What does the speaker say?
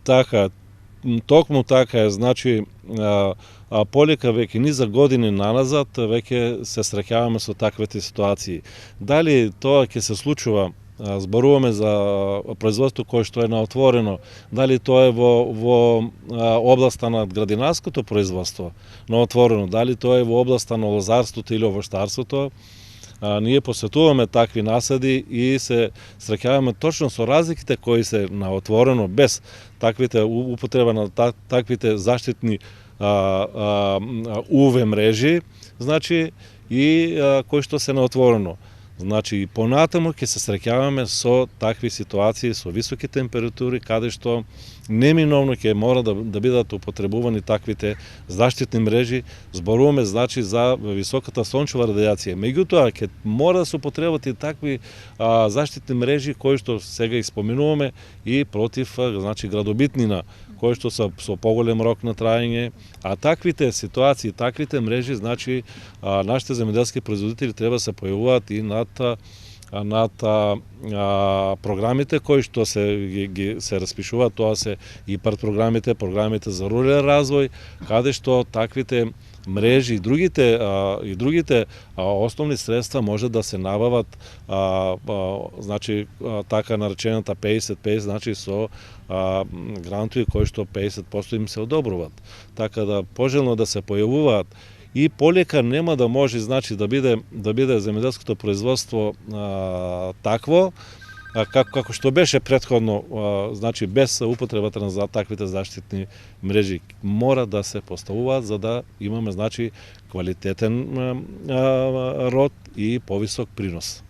Така, токму така е, значи, полека веќе низа години наназад веќе се среќаваме со таквите ситуации. Дали тоа ќе се случува, зборуваме за производство кое што е на отворено, дали тоа е во областа на градинарското производство на отворено, дали тоа е во областа на лозарството или овощарството, ние посетуваме такви насади и се среќаваме точно со разликите кои се на отворено, без таквите употреба на таквите заштитни УВ мрежи, значи и кои што се на отворено. Значи, понатаму ќе се среќаваме со такви ситуации, со високи температури, каде што неминовно ќе мора да бидат употребувани таквите заштитни мрежи. Зборуваме, значи, за високата сончева радијација. Меѓутоа, ќе мора да се употребат и такви заштитни мрежи кои што сега испоменуваме и против, значи, градобитнина, кои што се со поголем рок на траење, а таквите ситуации, таквите мрежи, значи, нашите земјоделски производители треба да се појавуваат и над програмите кои што се распишуваат, тоа се и програмите за рурален развој, каде што таквите мрежи и другите основни средства може да се набават, значи, така наречената 50-50, значи со грантови кои што 50% им се одобруваат. Така да пожелно да се појавуваат и полека нема да може, значи, да биде земјоделското производство такво како што беше претходно, значи без употребата на таквите заштитни мрежи. Мора да се поставуваат за да имаме, значи, квалитетен род и повисок принос.